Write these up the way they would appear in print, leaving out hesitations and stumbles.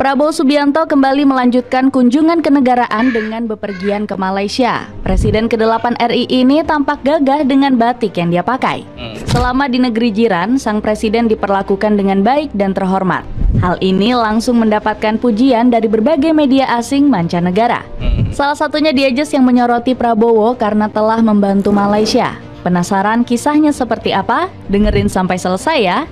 Prabowo Subianto kembali melanjutkan kunjungan kenegaraan dengan bepergian ke Malaysia. Presiden ke-8 RI ini tampak gagah dengan batik yang dia pakai. Selama di negeri jiran, sang presiden diperlakukan dengan baik dan terhormat. Hal ini langsung mendapatkan pujian dari berbagai media asing mancanegara. Salah satunya Diajes yang menyoroti Prabowo karena telah membantu Malaysia. Penasaran kisahnya seperti apa? Dengerin sampai selesai ya.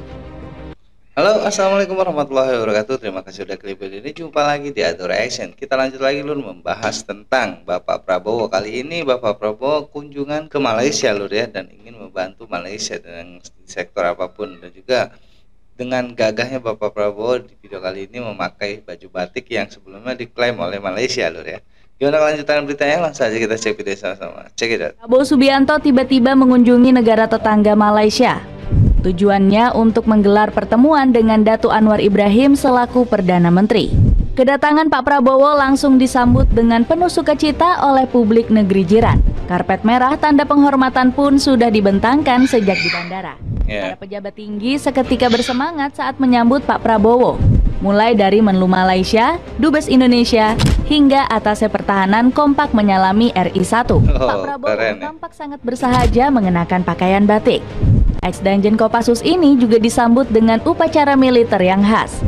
Halo, assalamualaikum warahmatullahi wabarakatuh. Terima kasih sudah klik video ini. Jumpa lagi di Ado Reaction. Kita lanjut lagi Lur, membahas tentang Bapak Prabowo. Kali ini Bapak Prabowo kunjungan ke Malaysia Lur ya, dan ingin membantu Malaysia dengan sektor apapun. Dan juga dengan gagahnya Bapak Prabowo di video kali ini memakai baju batik yang sebelumnya diklaim oleh Malaysia Lur ya. Gimana kelanjutan beritanya? Langsung saja kita cek video sama-sama. Cek it out. Prabowo Subianto tiba-tiba mengunjungi negara tetangga Malaysia. Tujuannya untuk menggelar pertemuan dengan Datuk Anwar Ibrahim selaku Perdana Menteri. Kedatangan Pak Prabowo langsung disambut dengan penuh sukacita oleh publik negeri jiran. Karpet merah tanda penghormatan pun sudah dibentangkan sejak di bandara. Para pejabat tinggi seketika bersemangat saat menyambut Pak Prabowo. Mulai dari Menlu Malaysia, Dubes Indonesia, hingga atasnya pertahanan kompak menyalami RI1. Pak Prabowo tampak sangat bersahaja mengenakan pakaian batik. Ex-Danjen Kopassus ini juga disambut dengan upacara militer yang khas.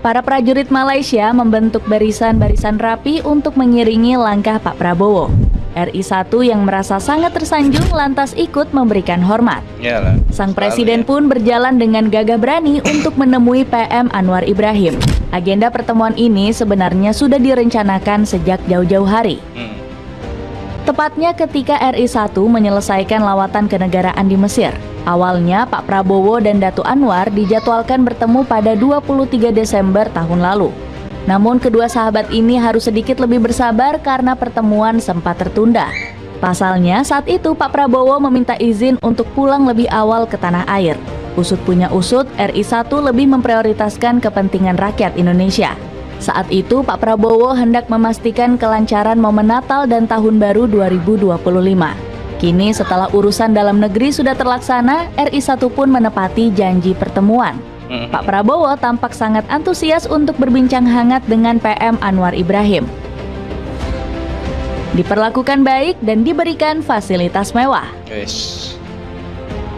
Para prajurit Malaysia membentuk barisan-barisan rapi untuk mengiringi langkah Pak Prabowo. RI1 yang merasa sangat tersanjung lantas ikut memberikan hormat. Sang presiden pun berjalan dengan gagah berani untuk menemui PM Anwar Ibrahim. Agenda pertemuan ini sebenarnya sudah direncanakan sejak jauh-jauh hari. Tepatnya ketika RI1 menyelesaikan lawatan kenegaraan di Mesir. Awalnya Pak Prabowo dan Datuk Anwar dijadwalkan bertemu pada 23 Desember tahun lalu. Namun kedua sahabat ini harus sedikit lebih bersabar karena pertemuan sempat tertunda. Pasalnya saat itu Pak Prabowo meminta izin untuk pulang lebih awal ke tanah air. Usut punya usut, RI1 lebih memprioritaskan kepentingan rakyat Indonesia. Saat itu Pak Prabowo hendak memastikan kelancaran momen Natal dan Tahun Baru 2025. Kini setelah urusan dalam negeri sudah terlaksana, RI1 pun menepati janji pertemuan. Pak Prabowo tampak sangat antusias untuk berbincang hangat dengan PM Anwar Ibrahim. Diperlakukan baik dan diberikan fasilitas mewah.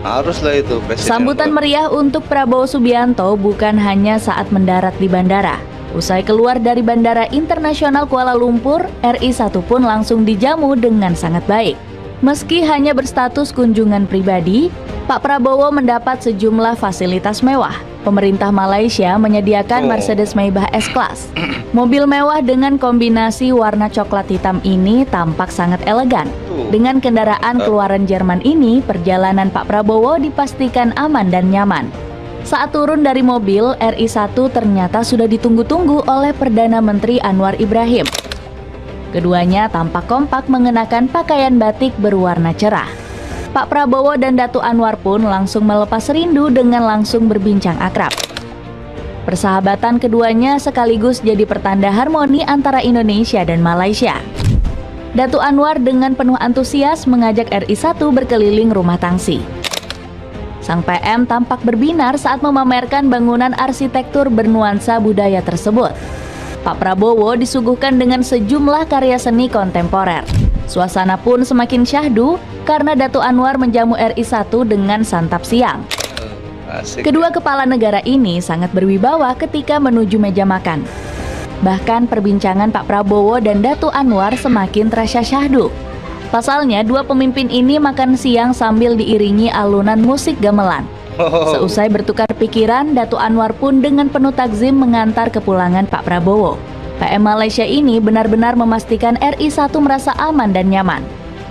Haruslah itu presiden. Sambutan meriah untuk Prabowo Subianto bukan hanya saat mendarat di bandara. Usai keluar dari Bandara Internasional Kuala Lumpur, RI1 pun langsung dijamu dengan sangat baik. Meski hanya berstatus kunjungan pribadi, Pak Prabowo mendapat sejumlah fasilitas mewah. Pemerintah Malaysia menyediakan Mercedes Maybach S-Class. Mobil mewah dengan kombinasi warna coklat hitam ini tampak sangat elegan. Dengan kendaraan keluaran Jerman ini, perjalanan Pak Prabowo dipastikan aman dan nyaman. Saat turun dari mobil, RI1 ternyata sudah ditunggu-tunggu oleh Perdana Menteri Anwar Ibrahim. Keduanya tampak kompak mengenakan pakaian batik berwarna cerah. Pak Prabowo dan Datuk Anwar pun langsung melepas rindu dengan langsung berbincang akrab. Persahabatan keduanya sekaligus jadi pertanda harmoni antara Indonesia dan Malaysia. Datuk Anwar dengan penuh antusias mengajak RI1 berkeliling rumah tangsi. Sang PM tampak berbinar saat memamerkan bangunan arsitektur bernuansa budaya tersebut. Pak Prabowo disuguhkan dengan sejumlah karya seni kontemporer. Suasana pun semakin syahdu karena Datuk Anwar menjamu RI1 dengan santap siang. Kedua kepala negara ini sangat berwibawa ketika menuju meja makan. Bahkan perbincangan Pak Prabowo dan Datuk Anwar semakin terasa syahdu. Pasalnya dua pemimpin ini makan siang sambil diiringi alunan musik gamelan. Seusai bertukar pikiran, Datuk Anwar pun dengan penuh takzim mengantar kepulangan Pak Prabowo. PM Malaysia ini benar-benar memastikan RI1 merasa aman dan nyaman.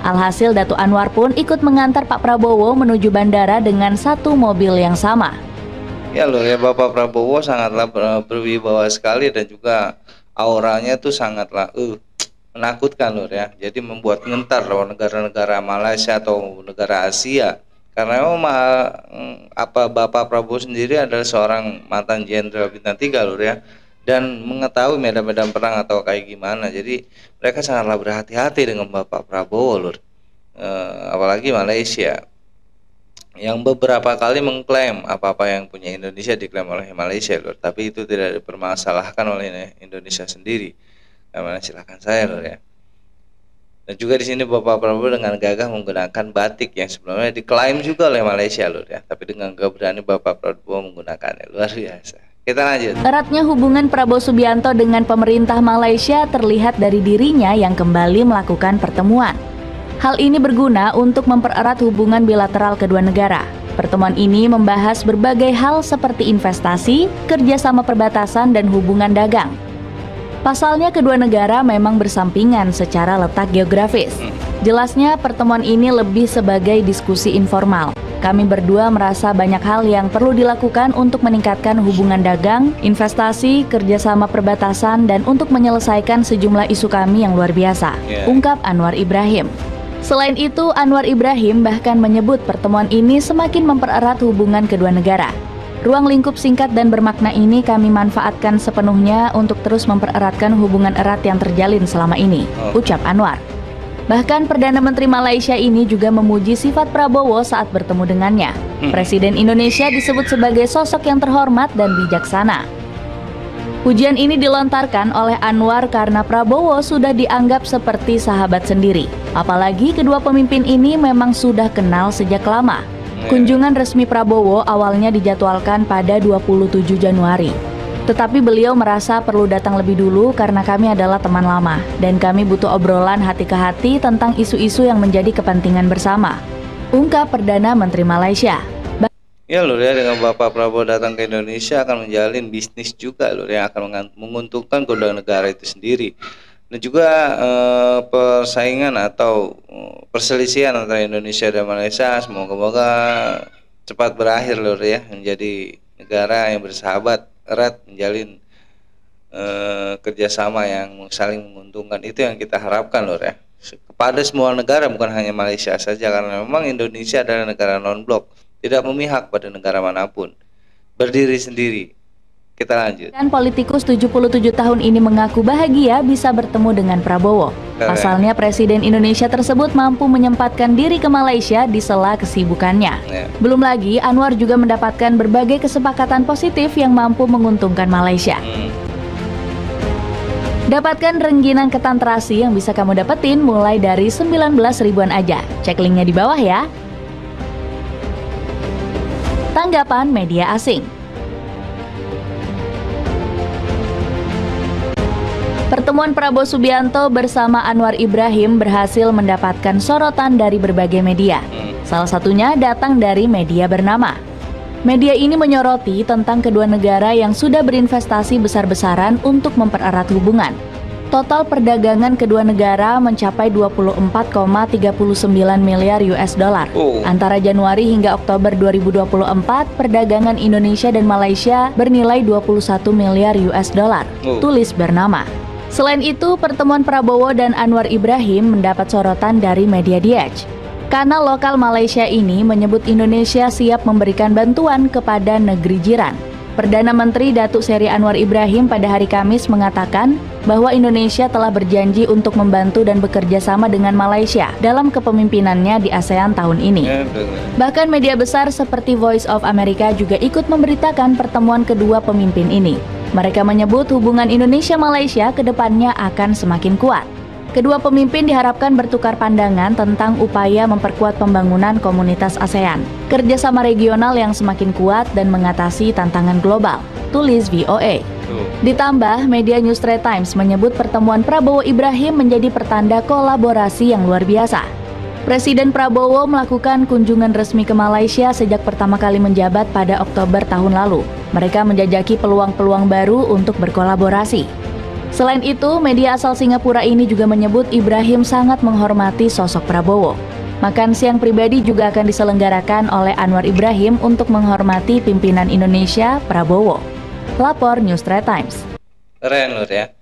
Alhasil Datuk Anwar pun ikut mengantar Pak Prabowo menuju bandara dengan satu mobil yang sama. Ya loh ya, Bapak Prabowo sangatlah berwibawa sekali dan juga auranya tuh sangatlah menakutkan loh ya. Jadi membuat gentar loh negara-negara Malaysia atau negara Asia. Karena Bapak Prabowo sendiri adalah seorang mantan jenderal bintang 3 lur ya, dan mengetahui medan-medan perang atau kayak gimana. Jadi mereka sangatlah berhati-hati dengan Bapak Prabowo lur, apalagi Malaysia. yang beberapa kali mengklaim apa-apa yang punya Indonesia diklaim oleh Malaysia, Lur. Tapi itu tidak dipermasalahkan oleh Indonesia sendiri. Nah, silakan saya, Lur ya. Dan juga di sini Bapak Prabowo dengan gagah menggunakan batik yang sebelumnya diklaim juga oleh Malaysia, Lur ya. Tapi dengan gak berani Bapak Prabowo menggunakannya, luar biasa. Kita lanjut. Eratnya hubungan Prabowo Subianto dengan pemerintah Malaysia terlihat dari dirinya yang kembali melakukan pertemuan. Hal ini berguna untuk mempererat hubungan bilateral kedua negara. Pertemuan ini membahas berbagai hal seperti investasi, kerjasama perbatasan, dan hubungan dagang. Pasalnya kedua negara memang bersampingan secara letak geografis. Jelasnya pertemuan ini lebih sebagai diskusi informal. Kami berdua merasa banyak hal yang perlu dilakukan untuk meningkatkan hubungan dagang, investasi, kerjasama perbatasan, dan untuk menyelesaikan sejumlah isu kami yang luar biasa, ungkap Anwar Ibrahim. Selain itu, Anwar Ibrahim bahkan menyebut pertemuan ini semakin mempererat hubungan kedua negara. Ruang lingkup singkat dan bermakna ini kami manfaatkan sepenuhnya untuk terus mempereratkan hubungan erat yang terjalin selama ini, ucap Anwar. Bahkan Perdana Menteri Malaysia ini juga memuji sifat Prabowo saat bertemu dengannya. Presiden Indonesia disebut sebagai sosok yang terhormat dan bijaksana. Pujian ini dilontarkan oleh Anwar karena Prabowo sudah dianggap seperti sahabat sendiri. Apalagi kedua pemimpin ini memang sudah kenal sejak lama. Kunjungan resmi Prabowo awalnya dijadwalkan pada 27 Januari. Tetapi beliau merasa perlu datang lebih dulu karena kami adalah teman lama dan kami butuh obrolan hati ke hati tentang isu-isu yang menjadi kepentingan bersama, ungkap Perdana Menteri Malaysia. Ya, Lur ya, dengan Bapak Prabowo datang ke Indonesia akan menjalin bisnis juga, Lur, yang akan menguntungkan kedua negara itu sendiri. Dan juga persaingan atau perselisihan antara Indonesia dan Malaysia semoga cepat berakhir, Lur ya, menjadi negara yang bersahabat erat, menjalin kerjasama yang saling menguntungkan. Itu yang kita harapkan, Lur ya, kepada semua negara, bukan hanya Malaysia saja, karena memang Indonesia adalah negara non-blok, tidak memihak pada negara manapun, berdiri sendiri. Kita lanjut. Dan politikus 77 tahun ini mengaku bahagia bisa bertemu dengan Prabowo. Pasalnya Presiden Indonesia tersebut mampu menyempatkan diri ke Malaysia di sela kesibukannya. Belum lagi, Anwar juga mendapatkan berbagai kesepakatan positif yang mampu menguntungkan Malaysia. Dapatkan rengginang ketan terasi yang bisa kamu dapetin mulai dari 19 ribuan aja. Cek linknya di bawah ya. Tanggapan media asing. Pertemuan Prabowo Subianto bersama Anwar Ibrahim berhasil mendapatkan sorotan dari berbagai media. Salah satunya datang dari media bernama. Media ini menyoroti tentang kedua negara yang sudah berinvestasi besar-besaran untuk mempererat hubungan. Total perdagangan kedua negara mencapai 24,39 miliar US dollar. Antara Januari hingga Oktober 2024, perdagangan Indonesia dan Malaysia bernilai 21 miliar US dollar. Tulis bernama. Selain itu, pertemuan Prabowo dan Anwar Ibrahim mendapat sorotan dari media Diaj. Kanal lokal Malaysia ini menyebut Indonesia siap memberikan bantuan kepada negeri jiran. Perdana Menteri Datuk Seri Anwar Ibrahim pada hari Kamis mengatakan bahwa Indonesia telah berjanji untuk membantu dan bekerja sama dengan Malaysia dalam kepemimpinannya di ASEAN tahun ini. Bahkan media besar seperti Voice of America juga ikut memberitakan pertemuan kedua pemimpin ini. Mereka menyebut hubungan Indonesia-Malaysia ke depannya akan semakin kuat. Kedua pemimpin diharapkan bertukar pandangan tentang upaya memperkuat pembangunan komunitas ASEAN, kerjasama regional yang semakin kuat dan mengatasi tantangan global, tulis VOA. Ditambah, media News Straits Times menyebut pertemuan Prabowo Ibrahim menjadi pertanda kolaborasi yang luar biasa. Presiden Prabowo melakukan kunjungan resmi ke Malaysia sejak pertama kali menjabat pada Oktober tahun lalu. Mereka menjajaki peluang-peluang baru untuk berkolaborasi. Selain itu, media asal Singapura ini juga menyebut Ibrahim sangat menghormati sosok Prabowo. Makan siang pribadi juga akan diselenggarakan oleh Anwar Ibrahim untuk menghormati pimpinan Indonesia, Prabowo. Lapor News Straits Times. Keren, Lur ya.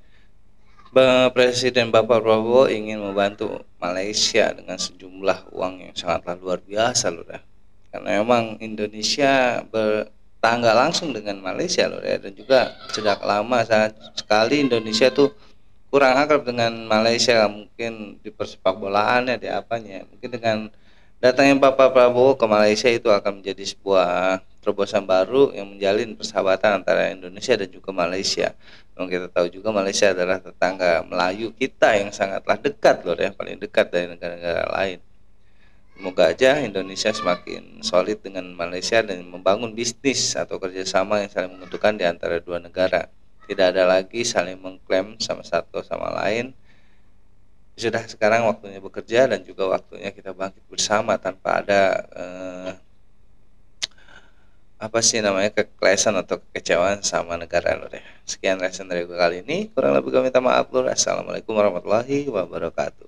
Presiden Bapak Prabowo ingin membantu Malaysia dengan sejumlah uang yang sangatlah luar biasa, Lur ya. Karena memang Indonesia bertangga langsung dengan Malaysia, Lur ya, dan juga sejak lama sekali Indonesia tuh kurang akrab dengan Malaysia, mungkin di persepak bolaannya, di apanya, mungkin dengan Datangnya Bapak Prabowo ke Malaysia itu akan menjadi sebuah terobosan baru yang menjalin persahabatan antara Indonesia dan juga Malaysia. Memang kita tahu juga Malaysia adalah tetangga Melayu kita yang sangatlah dekat loh ya, paling dekat dari negara-negara lain. Semoga aja Indonesia semakin solid dengan Malaysia dan membangun bisnis atau kerjasama yang saling menguntungkan di antara dua negara. Tidak ada lagi saling mengklaim sama satu sama lain. Sudah sekarang waktunya bekerja dan juga waktunya kita bangkit bersama tanpa ada apa sih namanya kekerasan atau kekecewaan sama negara lur ya. Sekian lesson dari gue kali ini. Kurang lebih kami minta maaf lur. Assalamualaikum warahmatullahi wabarakatuh.